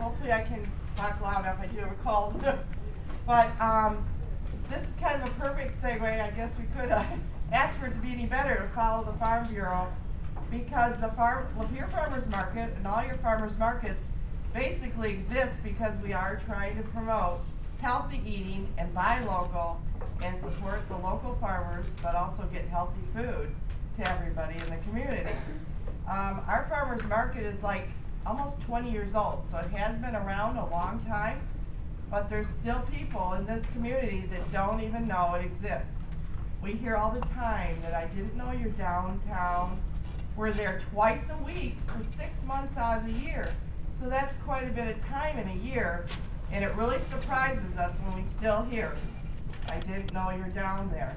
hopefully I can talk loud enough. I do have a cold. But this is kind of a perfect segue. I guess we could ask for it to be any better to follow the Farm Bureau, because the Lapeer Farmers Market and all your farmers markets basically exist because we are trying to promote healthy eating and buy local and support the local farmers, but also get healthy food to everybody in the community. Our farmers market is like almost 20 years old, so it has been around a long time, but there's still people in this community that don't even know it exists. We hear all the time that I didn't know you're downtown. We're there twice a week for 6 months out of the year. So that's quite a bit of time in a year, and it really surprises us when we still hear, I didn't know you're down there.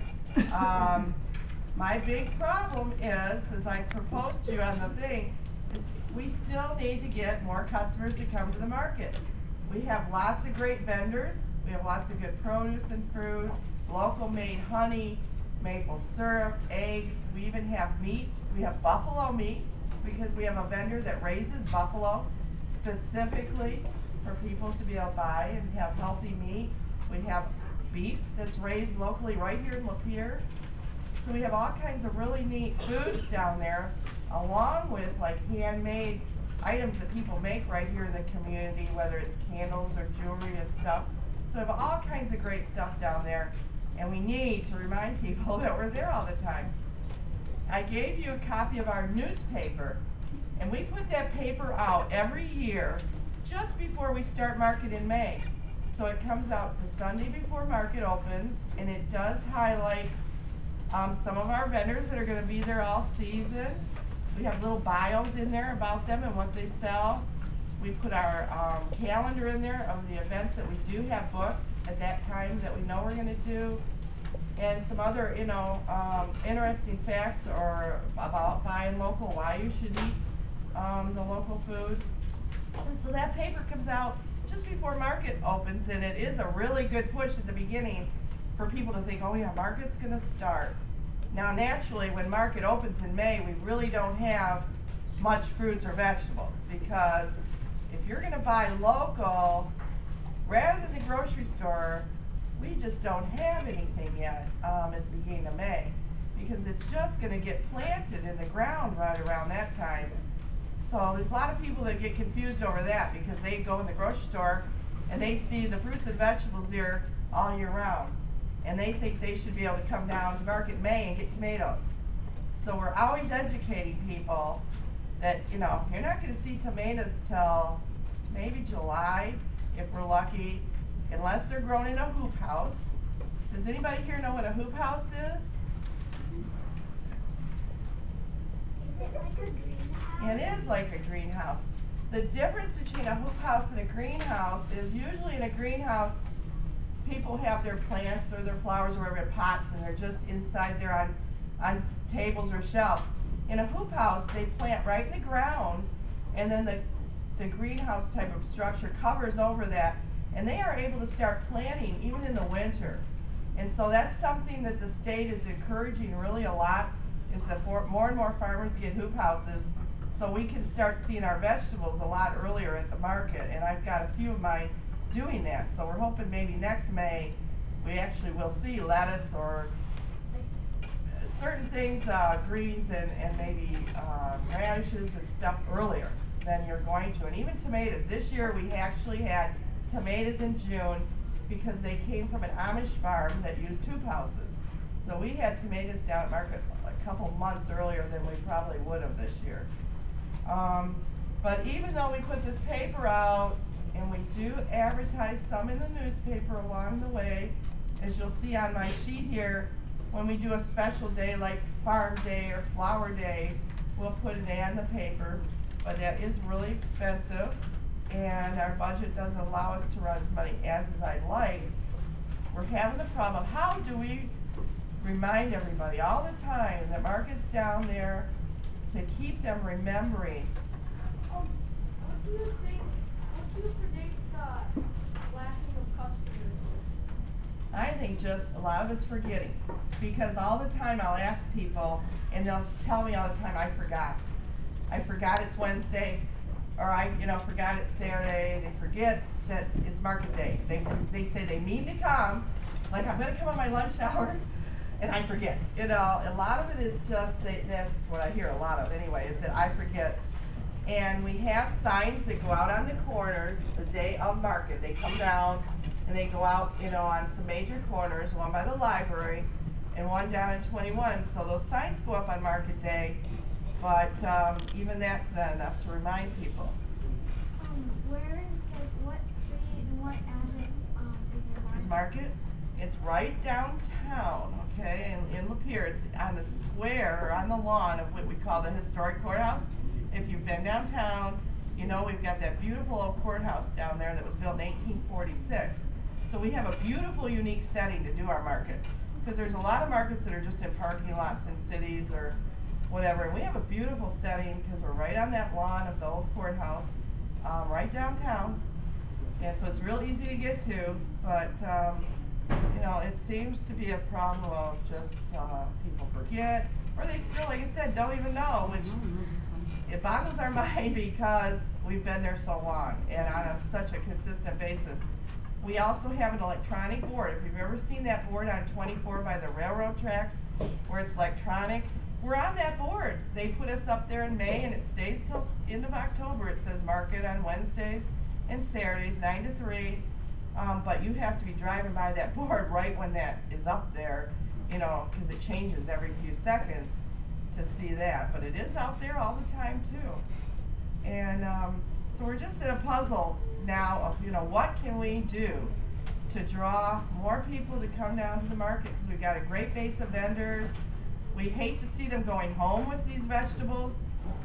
My big problem is, as I proposed to you on the thing, is we still need to get more customers to come to the market. We have lots of great vendors. We have lots of good produce and fruit, local made honey, maple syrup, eggs. We even have meat. We have buffalo meat because we have a vendor that raises buffalo specifically for people to be able to buy and have healthy meat. We have beef that's raised locally right here in Lapeer. So we have all kinds of really neat foods down there, along with like handmade items that people make right here in the community, whether it's candles or jewelry and stuff. So we have all kinds of great stuff down there, and we need to remind people that we're there all the time. I gave you a copy of our newspaper, and we put that paper out every year just before we start market in May. So it comes out the Sunday before market opens, and it does highlight some of our vendors that are going to be there all season. We have little bios in there about them and what they sell. We put our calendar in there of the events that we do have booked at that time that we know we're going to do, and some other, interesting facts or about buying local, why you should eat the local food. And so that paper comes out just before market opens, and it is a really good push at the beginning for people to think, oh yeah, market's going to start. Now naturally, when market opens in May, we really don't have much fruits or vegetables, because if you're going to buy local rather than the grocery store, we just don't have anything yet at the beginning of May, because it's just going to get planted in the ground right around that time. So there's a lot of people that get confused over that, because they go in the grocery store and they see the fruits and vegetables there all year round, and they think they should be able to come down to market in May and get tomatoes. So we're always educating people that, you're not going to see tomatoes till maybe July, if we're lucky, unless they're grown in a hoop house. Does anybody here know what a hoop house is? Is it like a greenhouse? It is like a greenhouse. The difference between a hoop house and a greenhouse is usually in a greenhouse, people have their plants or their flowers or whatever in pots, and they're just inside there on tables or shelves. In a hoop house, they plant right in the ground, and then the greenhouse type of structure covers over that, and they are able to start planting even in the winter. And so that's something that the state is encouraging really a lot, is that more and more farmers get hoop houses, so we can start seeing our vegetables a lot earlier at the market. And I've got a few of mine doing that, so we're hoping maybe next May we actually will see lettuce or certain things, greens and maybe radishes and stuff earlier than you're going to. And even tomatoes. This year we actually had tomatoes in June because they came from an Amish farm that used hoop houses. So we had tomatoes down at market a couple months earlier than we probably would have this year. But even though we put this paper out, and we do advertise some in the newspaper along the way, as you'll see on my sheet here, when we do a special day like Farm Day or Flower Day, we'll put an ad in the paper, but that is really expensive, and our budget doesn't allow us to run as many ads as I'd like. We're having the problem, how do we remind everybody all the time that market's down there to keep them remembering? What do you predict the lacking of customers is? I think just a lot of it's forgetting, because all the time I'll ask people and they'll tell me all the time, I forgot it's Wednesday, or I, forgot it's Saturday, they forget that it's market day. They say they mean to come, like I'm gonna come on my lunch hour, and I forget. A lot of it is just, that's what I hear a lot of anyway, is that I forget. And we have signs that go out on the corners the day of market. They come down and they go out, on some major corners, one by the library and one down in 21. So those signs go up on market day, but even that's not enough to remind people. Where is, what street and what address is your market? His market, it's right downtown, okay, in Lapeer. It's on the square, or on the lawn of what we call the historic courthouse. If you've been downtown, we've got that beautiful old courthouse down there that was built in 1846. So we have a beautiful, unique setting to do our market. Because there's a lot of markets that are just in parking lots in cities or whatever. And we have a beautiful setting because we're right on that lawn of the old courthouse, right downtown. And so it's real easy to get to, but it seems to be a problem of just people forget, or they still, like I said, don't even know, which it boggles our mind because we've been there so long and on such a consistent basis. We also have an electronic board. If you've ever seen that board on 24 by the railroad tracks where it's electronic, we're on that board. They put us up there in May and it stays till end of October. It says market on Wednesdays and Saturdays 9 to 3. But you have to be driving by that board right when that is up there, because it changes every few seconds to see that. But it is out there all the time too. And so we're just in a puzzle now of, what can we do to draw more people to come down to the market, because we've got a great base of vendors. We hate to see them going home with these vegetables.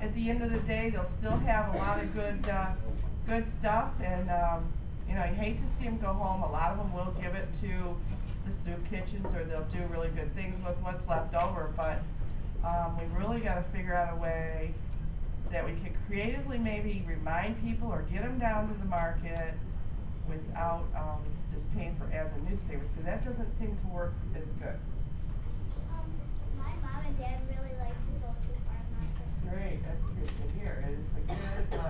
At the end of the day, they'll still have a lot of good stuff, and you hate to see them go home. A lot of them will give it to the soup kitchens, or they'll do really good things with what's left over, but we've really got to figure out a way that we can creatively maybe remind people or get them down to the market without just paying for ads in newspapers, because that doesn't seem to work as good. My mom and dad really like to go to farm markets. Great, that's good to hear. It's a good,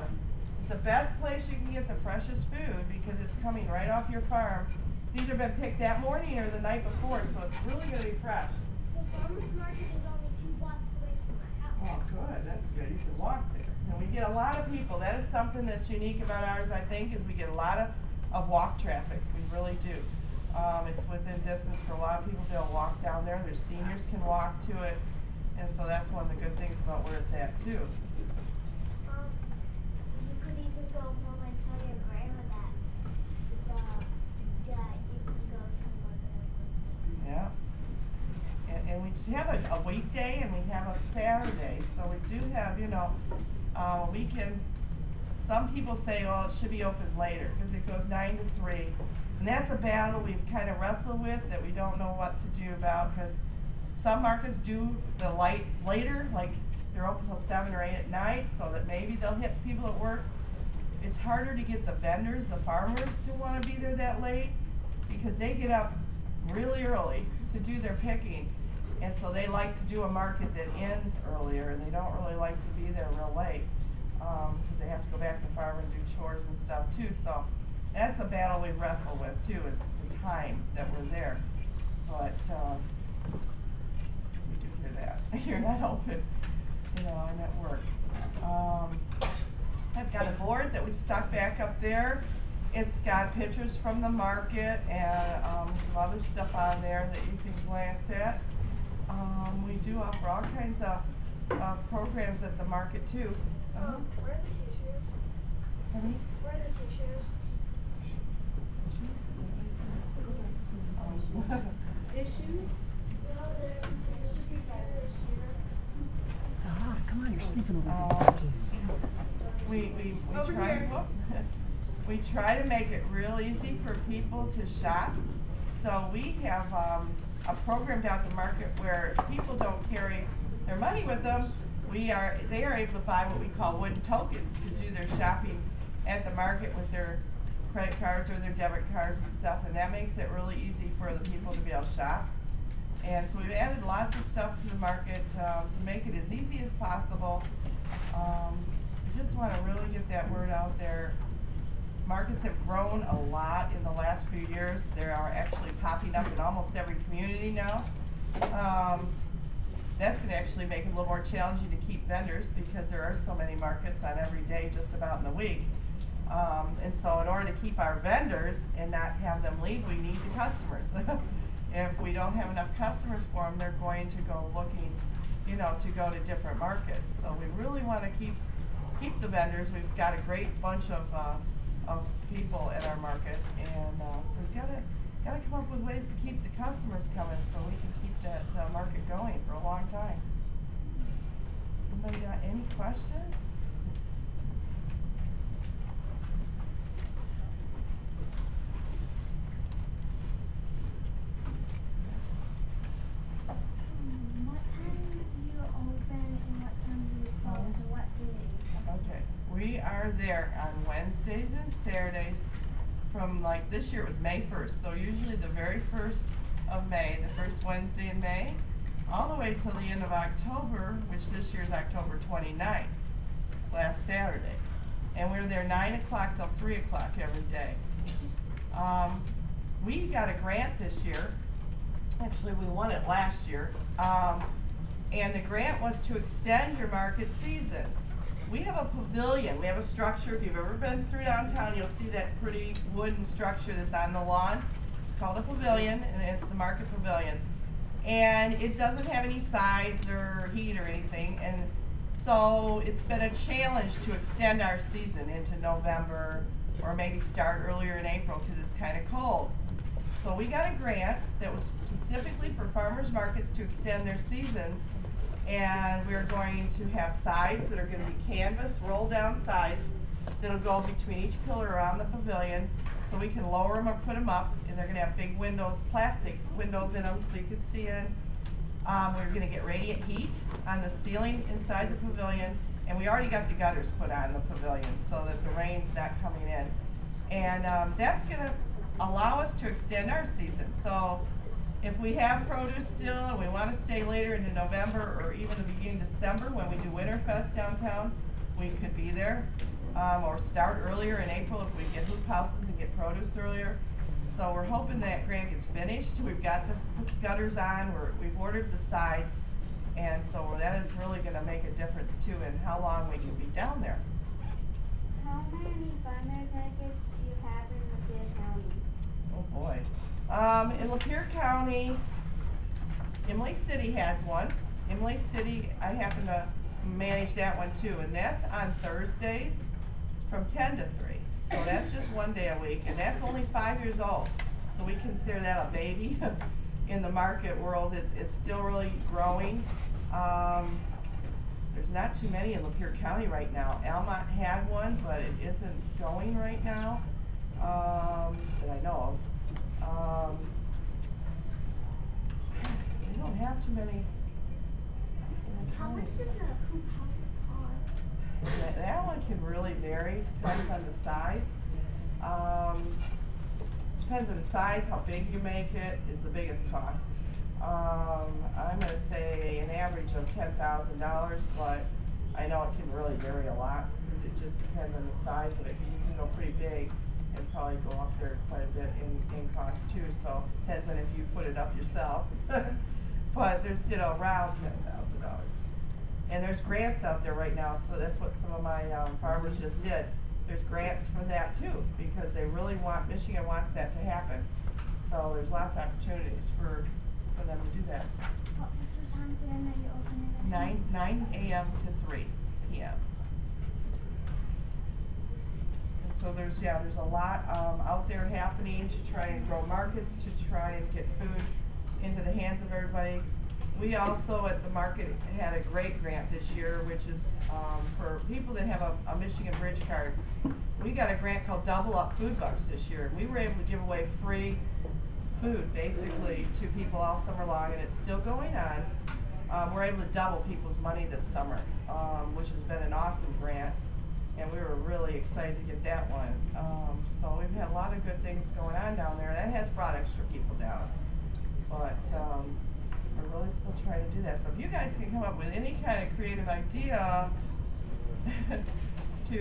it's the best place you can get the freshest food because it's coming right off your farm. It's either been picked that morning or the night before, so it's really going to be fresh. The farmers market is only 2 blocks away from my house. Oh, good. That's good. You can walk there. And we get a lot of people. That is something that's unique about ours, I think, is we get a lot of walk traffic. We really do. It's within distance for a lot of people. They'll walk down there. Their seniors can walk to it. And so that's one of the good things about where it's at, too. You could even go home and tell your grandma that you can go to work. Yeah. And we have a weekday and we have a Saturday. So we do have, we can, some people say, well, it should be open later because it goes 9 to 3. And that's a battle we've kind of wrestled with that we don't know what to do about, because some markets do the light later, like they're open till 7 or 8 at night, so that maybe they'll hit people at work. It's harder to get the vendors, the farmers, to want to be there that late because they get up really early to do their picking. And so they like to do a market that ends earlier, and they don't really like to be there real late because they have to go back to the farm and do chores and stuff too. So that's a battle we wrestle with too, is the time that we're there. But we do hear that. You're not open, I'm at work. I've got a board that we stuck back up there. It's got pictures from the market and some other stuff on there that you can glance at. We do offer all kinds of programs at the market too. Where are the t-shirts? Honey? Where are the t-shirts? Issues? Come on, you're sleeping over Over here. We try to make it real easy for people to shop. So we have a program down at the market where people don't carry their money with them. They are able to buy what we call wooden tokens to do their shopping at the market with their credit cards or their debit cards and stuff, and that makes it really easy for the people to be able to shop. And so we've added lots of stuff to the market to make it as easy as possible. We just want to really get that word out there. Markets have grown a lot in the last few years. There are actually popping up in almost every community now. That's going to actually make it a little more challenging to keep vendors because there are so many markets on every day just about in the week. And so in order to keep our vendors and not have them leave, we need the customers. If we don't have enough customers for them, they're going to go looking, you know, to go to different markets. So we really want to keep the vendors. We've got a great bunch of people at our market, and so we've got to come up with ways to keep the customers coming so we can keep that market going for a long time. Anybody got any questions? What time do you open and what time do you close, or what days? Okay, we are there on Wednesdays and Saturdays from, like, this year it was May 1st, so usually the very 1st of May, the first Wednesday in May, all the way till the end of October, which this year is October 29th, last Saturday. And we're there 9 o'clock till 3 o'clock every day. We got a grant this year. Actually, we won it last year. And the grant was to extend your market season. We have a pavilion, we have a structure. If you've ever been through downtown, you'll see that pretty wooden structure that's on the lawn. It's called a pavilion, and it's the market pavilion. And it doesn't have any sides or heat or anything, and so it's been a challenge to extend our season into November, or maybe start earlier in April because it's kind of cold. So we got a grant that was specifically for farmers markets to extend their seasons, and we're going to have sides that are going to be canvas, roll down sides that'll go between each pillar around the pavilion, so we can lower them or put them up, and they're going to have big windows, plastic windows in them so you can see in. We're going to get radiant heat on the ceiling inside the pavilion, and we already got the gutters put on the pavilion so that the rain's not coming in. And that's going to allow us to extend our season. So if we have produce still and we want to stay later into November or even the beginning of December when we do Winterfest downtown, we could be there. Or start earlier in April if we get hoop houses and get produce earlier. So we're hoping that grant gets finished. We've got the gutters on, we've ordered the sides, and so that is really going to make a difference too in how long we can be down there. How many farmers markets do you have in Lapeer County? Oh boy. In Lapeer County, Imlay City has one. Imlay City, I happen to manage that one too, and that's on Thursdays from 10 to 3. So that's just one day a week, and that's only 5 years old. So we consider that a baby in the market world. It's still really growing. There's not too many in Lapeer County right now. Almont had one, but it isn't going right now, that I know of. We don't have too many. How much does a hoop house cost? That one can really vary, depends on the size. Depends on the size, how big you make it is the biggest cost. I'm going to say an average of $10,000, but I know it can really vary a lot because it just depends on the size of it. You can go pretty big and probably go up there quite a bit in cost too, so depends on if you put it up yourself. But there's, you know, around $10,000. And there's grants out there right now, so that's what some of my farmers just did. There's grants for that too, because they really want, Michigan wants that to happen. So there's lots of opportunities for them to do that. What was the times again that you open it? 9 a.m. to 3 p.m. And so there's a lot out there happening to try and grow markets, to try and get food into the hands of everybody. We also at the market had a great grant this year, which is for people that have a Michigan Bridge card. We got a grant called Double Up Food Bucks this year. We were able to give away free food basically to people all summer long, and it's still going on. We're able to double people's money this summer, which has been an awesome grant, and we were really excited to get that one. So we've had a lot of good things going on down there. That has brought extra people down, but we're really still trying to do that. So if you guys can come up with any kind of creative idea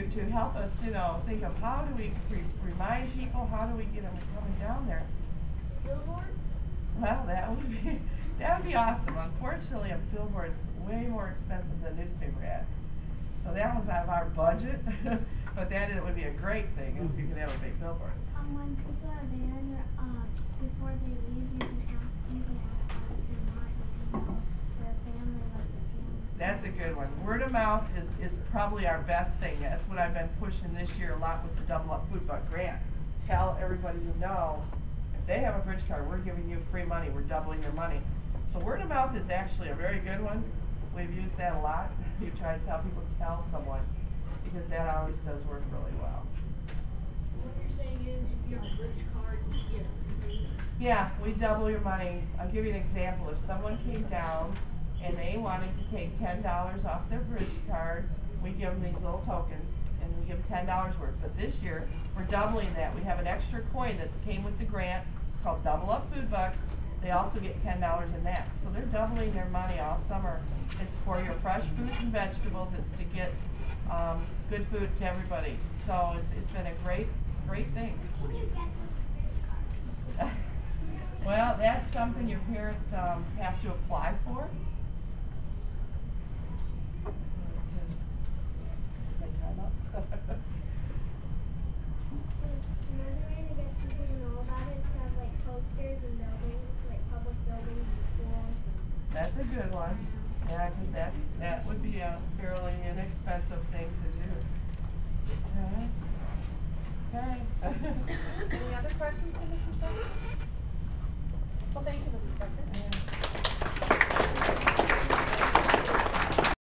to help us, you know, think of how do we remind people, how do we get them coming down there? Billboards? Well, that would be awesome. Unfortunately, a billboard's way more expensive than a newspaper ad. So that one's out of our budget, but it would be a great thing if you could have a big billboard. When people are there, before they leave, you can ask us if you're not, you know, for a family, like a family. That's a good one. Word of mouth is probably our best thing. That's what I've been pushing this year a lot with the Double Up Food Buck Grant. Tell everybody you know, if they have a bridge card, we're giving you free money, we're doubling your money. So word of mouth is actually a very good one. We've used that a lot. You try to tell people, tell someone, because that always does work really well. So what you're saying is if you have a bridge card, you get free. Yeah, we double your money. I'll give you an example. If someone came down and they wanted to take $10 off their bridge card, we give them these little tokens and we give them $10 worth. But this year, we're doubling that. We have an extra coin that came with the grant. It's called Double Up Food Bucks. They also get $10 in that. So they're doubling their money all summer. It's for your fresh fruits and vegetables. It's to get good food to everybody. So it's been a great thing. Can you get the bridge card? Well, that's something your parents have to apply for. Another way to get people to know about it is to have like posters and buildings, like public buildings and schools. That's a good one. Yeah, because that would be a fairly inexpensive thing to do. Okay. Any other questions for Mrs. Becker? Well, thank you, Mrs. Becker. Yeah.